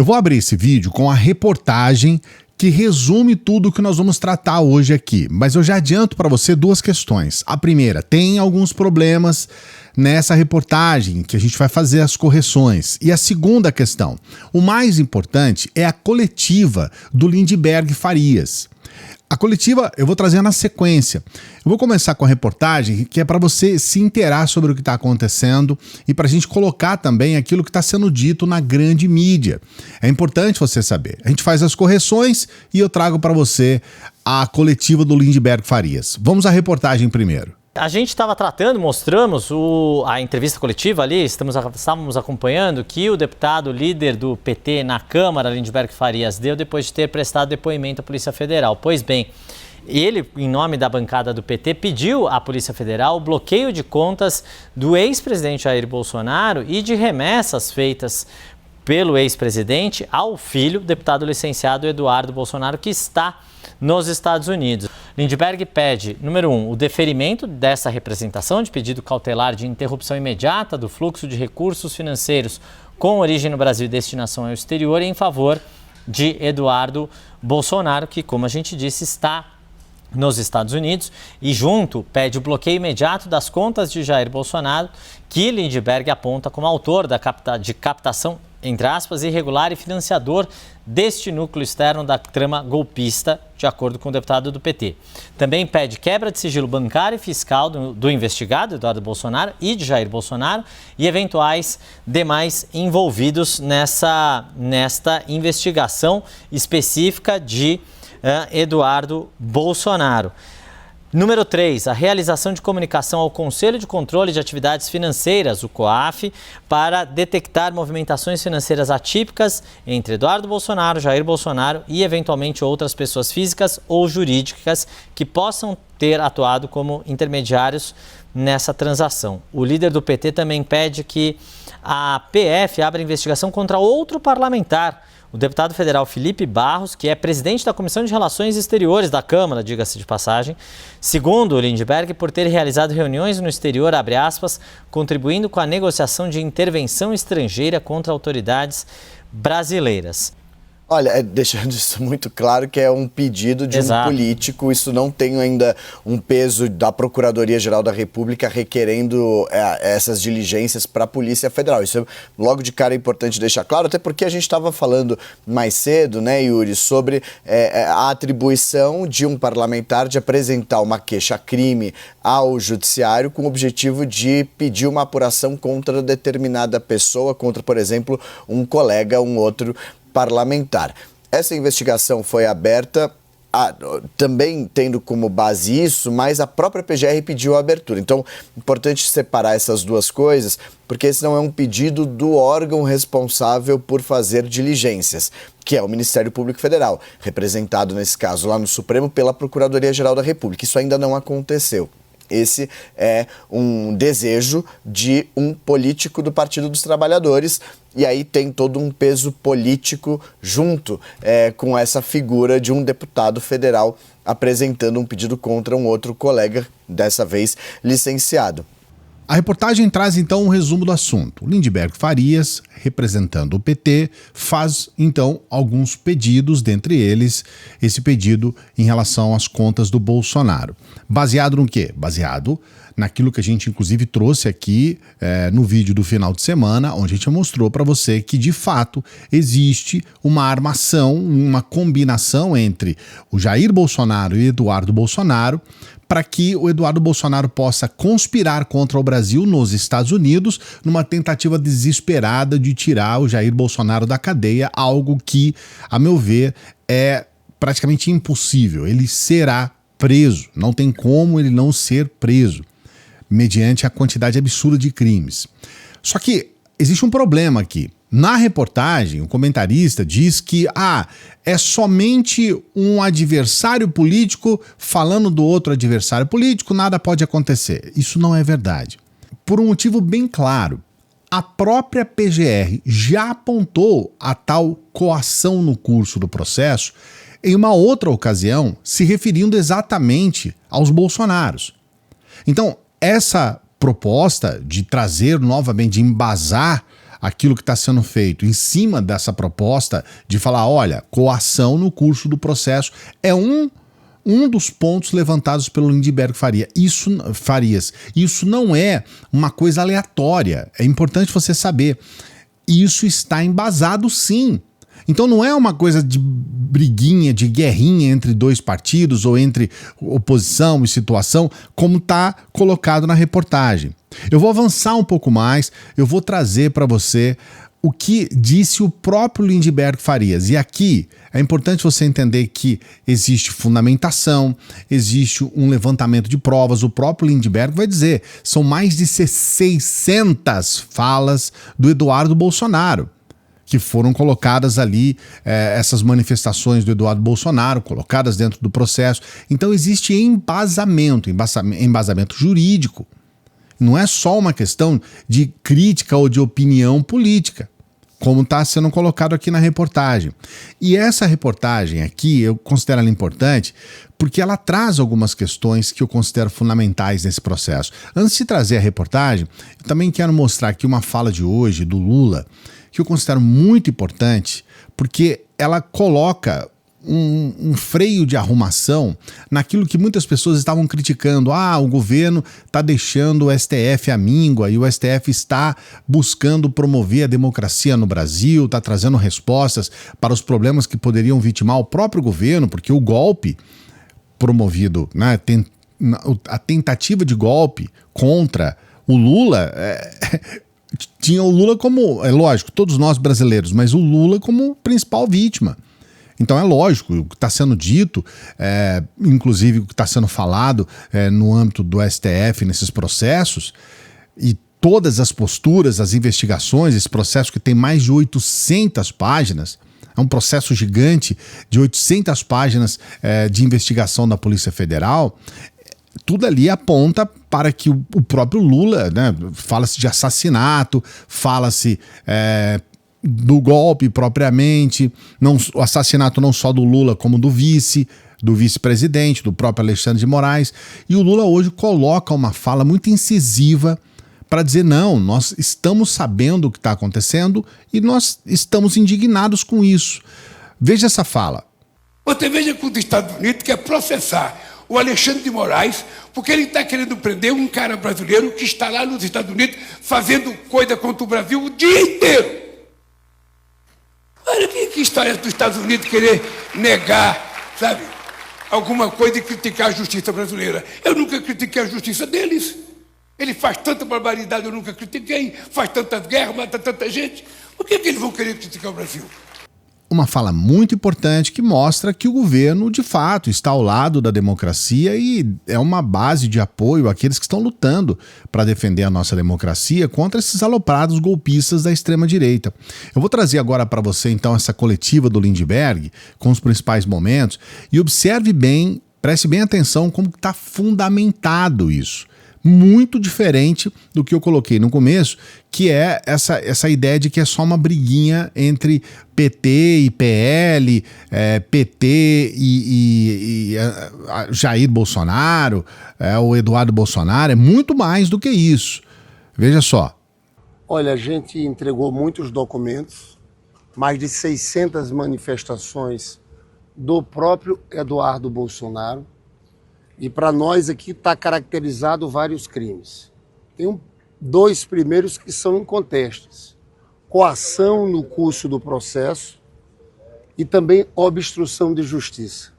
Eu vou abrir esse vídeo com a reportagem que resume tudo o que nós vamos tratar hoje aqui, mas eu já adianto para você duas questões. A primeira, tem alguns problemas nessa reportagem que a gente vai fazer as correções. E a segunda questão, o mais importante é a coletiva do Lindbergh Farias. A coletiva eu vou trazer na sequência. Eu vou começar com a reportagem que é para você se inteirar sobre o que está acontecendo e para a gente colocar também aquilo que está sendo dito na grande mídia. É importante você saber. A gente faz as correções e eu trago para você a coletiva do Lindbergh Farias. Vamos à reportagem primeiro. A gente estava tratando, mostramos a entrevista coletiva ali, estávamos acompanhando que o deputado líder do PT na Câmara, Lindbergh Farias, deu depois de ter prestado depoimento à Polícia Federal. Pois bem, ele, em nome da bancada do PT, pediu à Polícia Federal o bloqueio de contas do ex-presidente Jair Bolsonaro e de remessas feitas pelo ex-presidente ao filho, deputado licenciado Eduardo Bolsonaro, que está nos Estados Unidos. Lindbergh pede, número 1, o deferimento dessa representação de pedido cautelar de interrupção imediata do fluxo de recursos financeiros com origem no Brasil e destinação ao exterior em favor de Eduardo Bolsonaro, que, como a gente disse, está nos Estados Unidos, e junto pede o bloqueio imediato das contas de Jair Bolsonaro, que Lindbergh aponta como autor de captação, entre aspas, irregular e financiador deste núcleo externo da trama golpista, de acordo com o deputado do PT. Também pede quebra de sigilo bancário e fiscal do investigado, Eduardo Bolsonaro, e de Jair Bolsonaro, e eventuais demais envolvidos nesta investigação específica de Eduardo Bolsonaro. Número 3, a realização de comunicação ao Conselho de Controle de Atividades Financeiras, o COAF, para detectar movimentações financeiras atípicas entre Eduardo Bolsonaro, Jair Bolsonaro e, eventualmente, outras pessoas físicas ou jurídicas que possam ter atuado como intermediários nessa transação. O líder do PT também pede que a PF abra investigação contra outro parlamentar, o deputado federal Felipe Barros, que é presidente da Comissão de Relações Exteriores da Câmara, diga-se de passagem, segundo o Lindbergh, por ter realizado reuniões no exterior, abre aspas, contribuindo com a negociação de intervenção estrangeira contra autoridades brasileiras. Olha, deixando isso muito claro que é um pedido de um político, isso não tem ainda um peso da Procuradoria-Geral da República requerendo essas diligências para a Polícia Federal. Isso logo de cara é importante deixar claro, até porque a gente estava falando mais cedo, né, Yuri, sobre a atribuição de um parlamentar de apresentar uma queixa-crime ao Judiciário com o objetivo de pedir uma apuração contra determinada pessoa, contra, por exemplo, um colega, um outro parlamentar. Essa investigação foi aberta, também tendo como base isso, mas a própria PGR pediu a abertura. Então, importante separar essas duas coisas, porque esse não é um pedido do órgão responsável por fazer diligências, que é o Ministério Público Federal, representado nesse caso lá no Supremo pela Procuradoria-Geral da República. Isso ainda não aconteceu. Esse é um desejo de um político do Partido dos Trabalhadores, e aí tem todo um peso político junto com essa figura de um deputado federal apresentando um pedido contra um outro colega, dessa vez licenciado. A reportagem traz então um resumo do assunto. Lindbergh Farias, representando o PT, faz então alguns pedidos, dentre eles esse pedido em relação às contas do Bolsonaro. Baseado no quê? Baseado naquilo que a gente inclusive trouxe aqui no vídeo do final de semana, onde a gente mostrou para você que de fato existe uma armação, uma combinação entre o Jair Bolsonaro e Eduardo Bolsonaro, para que o Eduardo Bolsonaro possa conspirar contra o Brasil nos Estados Unidos numa tentativa desesperada de tirar o Jair Bolsonaro da cadeia, algo que, a meu ver, é praticamente impossível. Ele será preso, não tem como ele não ser preso, mediante a quantidade absurda de crimes. Só que existe um problema aqui. Na reportagem, o comentarista diz que é somente um adversário político falando do outro adversário político, nada pode acontecer. Isso não é verdade. Por um motivo bem claro, a própria PGR já apontou a tal coação no curso do processo em uma outra ocasião, se referindo exatamente aos Bolsonaros. Então, essa proposta de trazer novamente, de embasar aquilo que está sendo feito em cima dessa proposta de falar, olha, coação no curso do processo é um dos pontos levantados pelo Lindbergh Farias. Isso não é uma coisa aleatória, é importante você saber. Isso está embasado sim. Então não é uma coisa de briguinha, de guerrinha entre dois partidos ou entre oposição e situação, como está colocado na reportagem. Eu vou avançar um pouco mais, eu vou trazer para você o que disse o próprio Lindbergh Farias. E aqui é importante você entender que existe fundamentação, existe um levantamento de provas. O próprio Lindbergh vai dizer, são mais de 600 falas do Eduardo Bolsonaro que foram colocadas ali, essas manifestações do Eduardo Bolsonaro, colocadas dentro do processo. Então existe embasamento jurídico. Não é só uma questão de crítica ou de opinião política, como está sendo colocado aqui na reportagem. E essa reportagem aqui, eu considero ela importante porque ela traz algumas questões que eu considero fundamentais nesse processo. Antes de trazer a reportagem, eu também quero mostrar aqui uma fala de hoje do Lula, que eu considero muito importante, porque ela coloca um freio de arrumação naquilo que muitas pessoas estavam criticando. O governo está deixando o STF à míngua e o STF está buscando promover a democracia no Brasil, está trazendo respostas para os problemas que poderiam vitimar o próprio governo, porque o golpe promovido, né, a tentativa de golpe contra o Lula tinha o Lula como, é lógico, todos nós brasileiros, mas o Lula como principal vítima. Então é lógico, o que está sendo dito, inclusive o que está sendo falado no âmbito do STF nesses processos, e todas as posturas, as investigações, esse processo que tem mais de 800 páginas, é um processo gigante de 800 páginas de investigação da Polícia Federal, tudo ali aponta para que o próprio Lula, né, fala-se de assassinato, fala-se do golpe propriamente, o assassinato não só do Lula como do vice-presidente, do próprio Alexandre de Moraes. E o Lula hoje coloca uma fala muito incisiva para dizer, não, nós estamos sabendo o que está acontecendo e nós estamos indignados com isso. Veja essa fala. Você veja que os Estados Unidos quer processar o Alexandre de Moraes, porque ele está querendo prender um cara brasileiro que está lá nos Estados Unidos fazendo coisa contra o Brasil o dia inteiro. Olha que história dos Estados Unidos querer negar, sabe, alguma coisa e criticar a justiça brasileira. Eu nunca critiquei a justiça deles. Ele faz tanta barbaridade, eu nunca critiquei, faz tantas guerras, mata tanta gente. Por que eles vão querer criticar o Brasil? Uma fala muito importante que mostra que o governo, de fato, está ao lado da democracia e é uma base de apoio àqueles que estão lutando para defender a nossa democracia contra esses aloprados golpistas da extrema-direita. Eu vou trazer agora para você, então, essa coletiva do Lindbergh com os principais momentos e observe bem, preste bem atenção como está fundamentado isso. Muito diferente do que eu coloquei no começo, que é essa ideia de que é só uma briguinha entre PT e PL, PT e Jair Bolsonaro, o Eduardo Bolsonaro, é muito mais do que isso. Veja só. Olha, a gente entregou muitos documentos, mais de 600 manifestações do próprio Eduardo Bolsonaro. E para nós aqui está caracterizado vários crimes. Tem dois primeiros que são incontestes. Coação no curso do processo e também obstrução de justiça.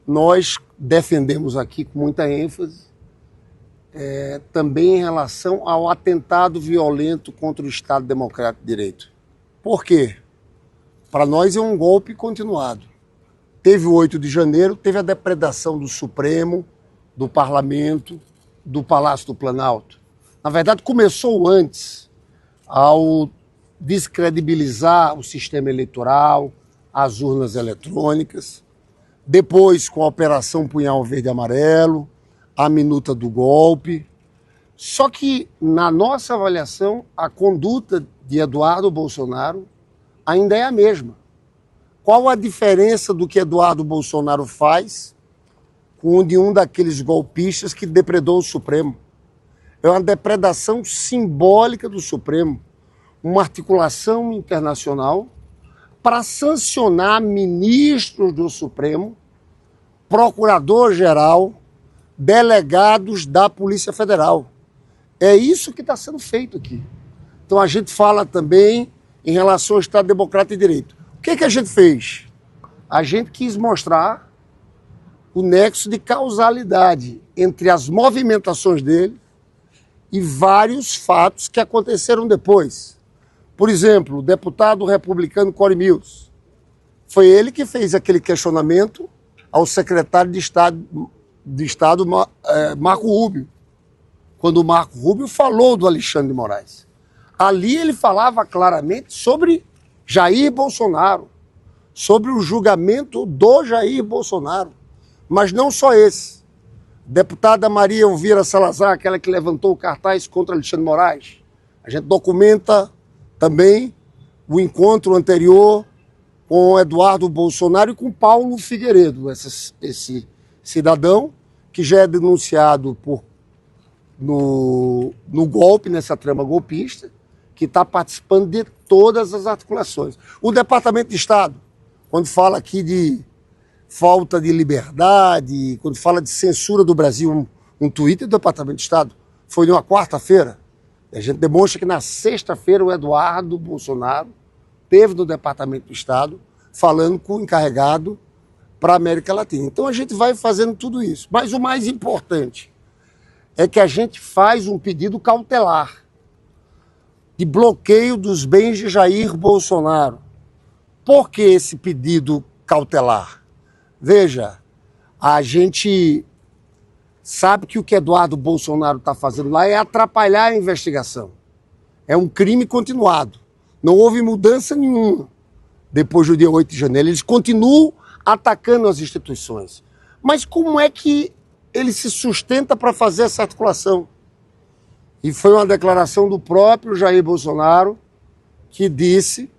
Nós defendemos aqui com muita ênfase também em relação ao atentado violento contra o Estado Democrático de Direito. Por quê? Para nós é um golpe continuado. Teve o 8 de janeiro, teve a depredação do Supremo, do Parlamento, do Palácio do Planalto. Na verdade, começou antes, ao descredibilizar o sistema eleitoral, as urnas eletrônicas, depois com a Operação Punhal Verde e Amarelo, a minuta do golpe. Só que, na nossa avaliação, a conduta de Eduardo Bolsonaro ainda é a mesma. Qual a diferença do que Eduardo Bolsonaro faz com o de um daqueles golpistas que depredou o Supremo? É uma depredação simbólica do Supremo. uma articulação internacional para sancionar ministros do Supremo, procurador-geral, delegados da Polícia Federal. É isso que está sendo feito aqui. Então a gente fala também em relação ao Estado Democrático de Direito. O que a gente fez? A gente quis mostrar o nexo de causalidade entre as movimentações dele e vários fatos que aconteceram depois. Por exemplo, o deputado republicano Cory Mills. Foi ele que fez aquele questionamento ao secretário de Estado Marco Rubio, quando o Marco Rubio falou do Alexandre de Moraes. Ali ele falava claramente sobre Jair Bolsonaro, sobre o julgamento do Jair Bolsonaro. Mas não só esse. Deputada Maria Elvira Salazar, aquela que levantou o cartaz contra Alexandre de Moraes. A gente documenta também o encontro anterior com Eduardo Bolsonaro e com Paulo Figueiredo, esse cidadão que já é denunciado no golpe, nessa trama golpista, que está participando de todas as articulações. O Departamento de Estado, quando fala aqui de falta de liberdade, quando fala de censura do Brasil, um tweet do Departamento de Estado, foi numa quarta-feira. A gente demonstra que na sexta-feira o Eduardo Bolsonaro esteve no Departamento do Estado falando com o encarregado para a América Latina. Então a gente vai fazendo tudo isso. Mas o mais importante é que a gente faz um pedido cautelar de bloqueio dos bens de Jair Bolsonaro. Por que esse pedido cautelar? Veja, a gente sabe que o que Eduardo Bolsonaro está fazendo lá é atrapalhar a investigação. É um crime continuado. Não houve mudança nenhuma depois do dia 8 de janeiro. Eles continuam atacando as instituições. Mas como é que ele se sustenta para fazer essa articulação? E foi uma declaração do próprio Jair Bolsonaro que disse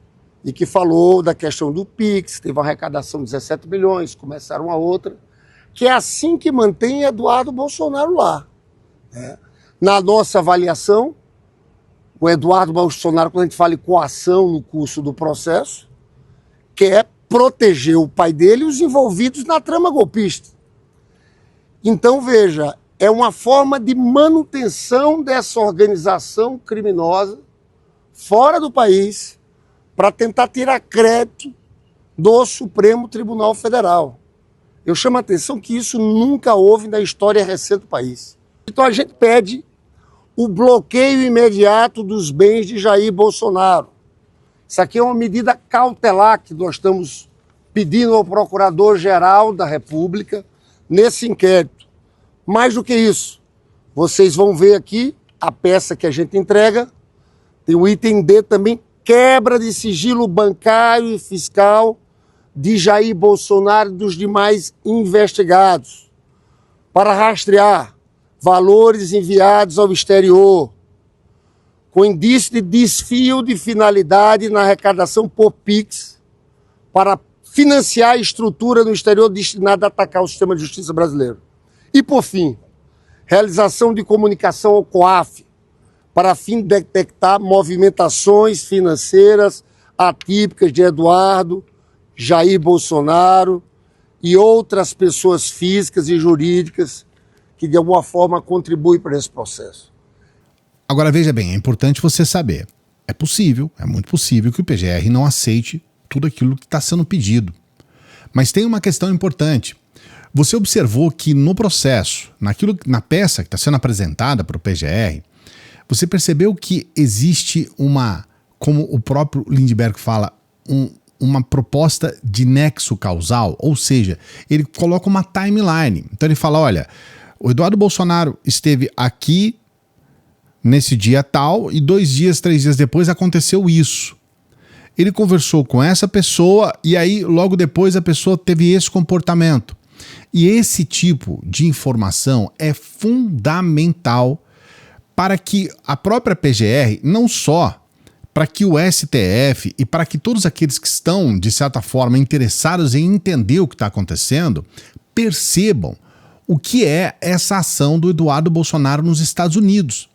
e que falou da questão do PIX, teve uma arrecadação de 17 milhões, começaram a outra, que é assim que mantém Eduardo Bolsonaro lá. Na nossa avaliação, o Eduardo Bolsonaro, quando a gente fala em coação no curso do processo, quer proteger o pai dele e os envolvidos na trama golpista. Então, veja, é uma forma de manutenção dessa organização criminosa fora do país para tentar tirar crédito do Supremo Tribunal Federal. Eu chamo a atenção que isso nunca houve na história recente do país. Então a gente pede o bloqueio imediato dos bens de Jair Bolsonaro. Isso aqui é uma medida cautelar que nós estamos pedindo ao Procurador-Geral da República nesse inquérito. Mais do que isso, vocês vão ver aqui a peça que a gente entrega, tem o item D também, quebra de sigilo bancário e fiscal de Jair Bolsonaro e dos demais investigados, para rastrear valores enviados ao exterior, com indício de desvio de finalidade na arrecadação por PIX, para financiar a estrutura no exterior destinada a atacar o sistema de justiça brasileiro. E, por fim, realização de comunicação ao COAF, para fim de detectar movimentações financeiras atípicas de Eduardo, Jair Bolsonaro e outras pessoas físicas e jurídicas que de alguma forma contribuem para esse processo. Agora veja bem, é importante você saber, é possível, é muito possível que o PGR não aceite tudo aquilo que está sendo pedido. Mas tem uma questão importante. Você observou que no processo, na peça que está sendo apresentada para o PGR, você percebeu que existe como o próprio Lindbergh fala, uma proposta de nexo causal, ou seja, ele coloca uma timeline. Então ele fala, olha, o Eduardo Bolsonaro esteve aqui nesse dia tal e 2 dias, 3 dias depois aconteceu isso. Ele conversou com essa pessoa e aí logo depois a pessoa teve esse comportamento. E esse tipo de informação é fundamental para que a própria PGR, não só para que o STF e para que todos aqueles que estão, de certa forma, interessados em entender o que está acontecendo, percebam o que é essa ação do Eduardo Bolsonaro nos Estados Unidos.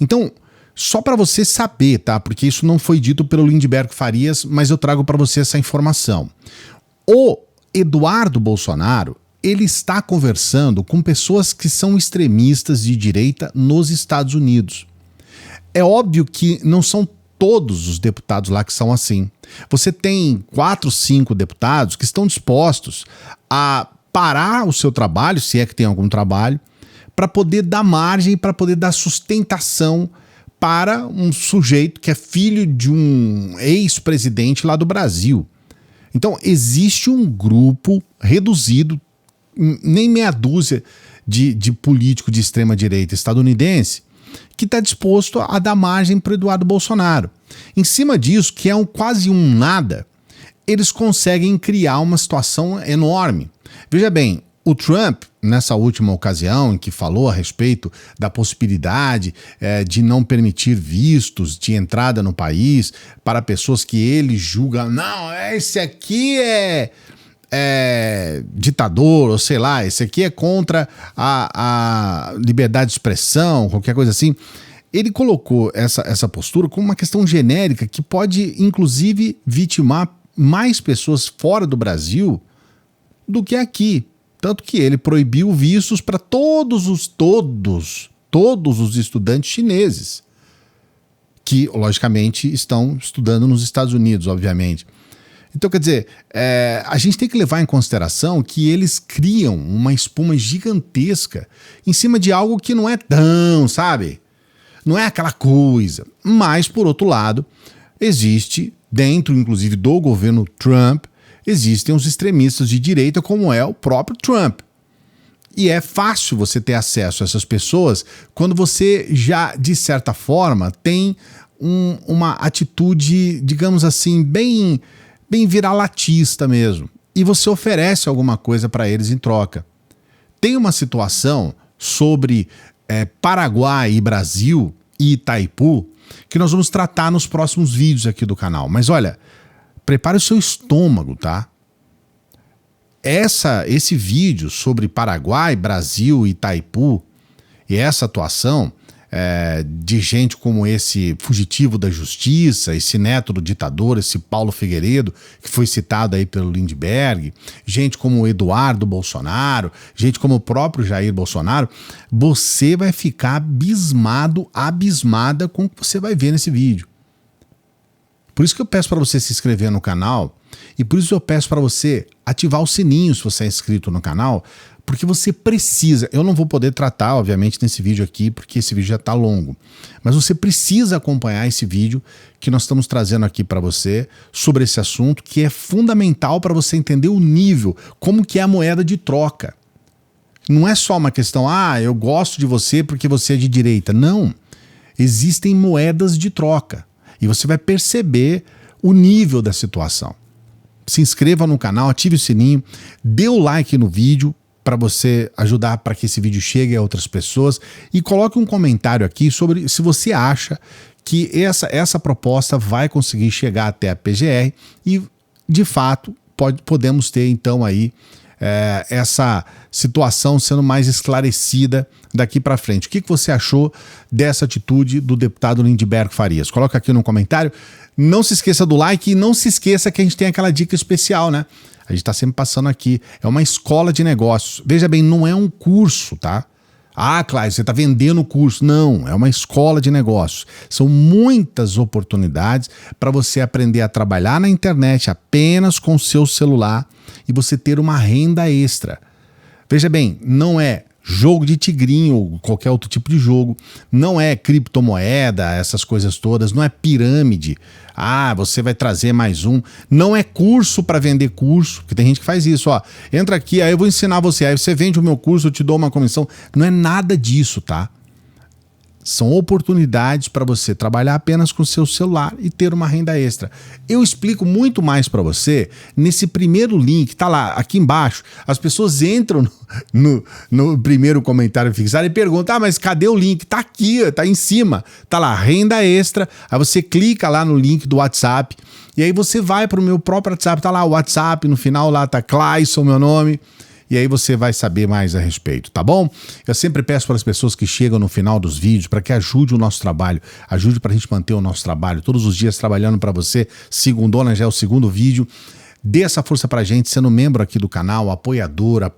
Então, Só para você saber, tá? Porque isso não foi dito pelo Lindbergh Farias, mas eu trago para você essa informação. O Eduardo Bolsonaro, ele está conversando com pessoas que são extremistas de direita nos Estados Unidos. É óbvio que não são todos os deputados lá que são assim. Você tem 4, 5 deputados que estão dispostos a parar o seu trabalho, se é que tem algum trabalho, para poder dar margem, para poder dar sustentação para um sujeito que é filho de um ex-presidente lá do Brasil. Então, existe um grupo reduzido, nem meia dúzia de político de extrema-direita estadunidense, que está disposto a dar margem para o Eduardo Bolsonaro. Em cima disso, que é quase um nada, eles conseguem criar uma situação enorme. Veja bem, o Trump, nessa última ocasião em que falou a respeito da possibilidade de não permitir vistos de entrada no país para pessoas que ele julga, não, esse aqui é ditador, ou sei lá, esse aqui é contra a liberdade de expressão, qualquer coisa assim. Ele colocou essa postura como uma questão genérica que pode, inclusive, vitimar mais pessoas fora do Brasil do que aqui. Tanto que ele proibiu vistos para todos os estudantes chineses, que, logicamente, estão estudando nos Estados Unidos, obviamente. Então, quer dizer, a gente tem que levar em consideração que eles criam uma espuma gigantesca em cima de algo que não é tão, sabe? Não é aquela coisa. Mas, por outro lado, existe, dentro, inclusive, do governo Trump, existem os extremistas de direita, como é o próprio Trump. E é fácil você ter acesso a essas pessoas quando você já, de certa forma, tem uma atitude, digamos assim, bem viralatista mesmo. E você oferece alguma coisa para eles em troca. Tem uma situação sobre Paraguai e Brasil e Itaipu que nós vamos tratar nos próximos vídeos aqui do canal. Mas olha, prepare o seu estômago, tá? Esse vídeo sobre Paraguai, Brasil e Itaipu e essa atuação de gente como esse fugitivo da justiça, esse neto do ditador, esse Paulo Figueiredo, que foi citado aí pelo Lindbergh, gente como o Eduardo Bolsonaro, gente como o próprio Jair Bolsonaro, você vai ficar abismada com o que você vai ver nesse vídeo. Por isso que eu peço para você se inscrever no canal e por isso eu peço para você ativar o sininho se você é inscrito no canal, porque você precisa, eu não vou poder tratar, obviamente, nesse vídeo aqui, porque esse vídeo já está longo, mas você precisa acompanhar esse vídeo que nós estamos trazendo aqui para você sobre esse assunto, que é fundamental para você entender o nível, como que é a moeda de troca. Não é só uma questão, eu gosto de você porque você é de direita. Não, existem moedas de troca. E você vai perceber o nível da situação. Se inscreva no canal, ative o sininho, dê o like no vídeo para você ajudar para que esse vídeo chegue a outras pessoas e coloque um comentário aqui sobre se você acha que essa proposta vai conseguir chegar até a PGR e, de fato, podemos ter então aí essa situação sendo mais esclarecida daqui para frente. O que você achou dessa atitude do deputado Lindbergh Farias? Coloca aqui no comentário. Não se esqueça do like e não se esqueça que a gente tem aquela dica especial, né? A gente está sempre passando aqui. É uma escola de negócios. Veja bem, não é um curso, tá? Cláudio, você está vendendo o curso. Não, é uma escola de negócios. São muitas oportunidades para você aprender a trabalhar na internet apenas com o seu celular e você ter uma renda extra. Veja bem, não é jogo de tigrinho ou qualquer outro tipo de jogo, não é criptomoeda, essas coisas todas, não é pirâmide. Você vai trazer mais um. Não é curso para vender curso, porque tem gente que faz isso, entra aqui, aí eu vou ensinar você, aí você vende o meu curso, eu te dou uma comissão. Não é nada disso, tá? São oportunidades para você trabalhar apenas com o seu celular e ter uma renda extra. Eu explico muito mais para você nesse primeiro link, tá lá, aqui embaixo. As pessoas entram no primeiro comentário fixado e perguntam, mas cadê o link? Tá aqui, tá em cima, tá lá, renda extra. Aí você clica lá no link do WhatsApp e aí você vai para o meu próprio WhatsApp, tá lá o WhatsApp, no final lá tá Clayson, meu nome. e aí você vai saber mais a respeito, tá bom? Eu sempre peço para as pessoas que chegam no final dos vídeos para que ajude o nosso trabalho, ajude para a gente manter o nosso trabalho, todos os dias trabalhando para você. Segundona já é o segundo vídeo. Dê essa força pra gente, sendo membro aqui do canal, apoiadora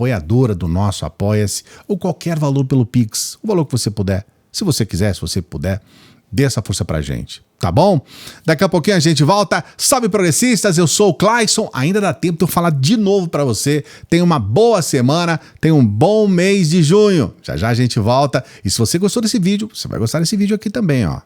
do nosso Apoia-se, ou qualquer valor pelo Pix, o valor que você puder. Se você quiser, se você puder, dê essa força pra gente, tá bom? Daqui a pouquinho a gente volta. Salve, progressistas, eu sou o Clayson. Ainda dá tempo de eu falar de novo pra você. Tenha uma boa semana, tenha um bom mês de junho. Já já a gente volta. E se você gostou desse vídeo, você vai gostar desse vídeo aqui também, ó.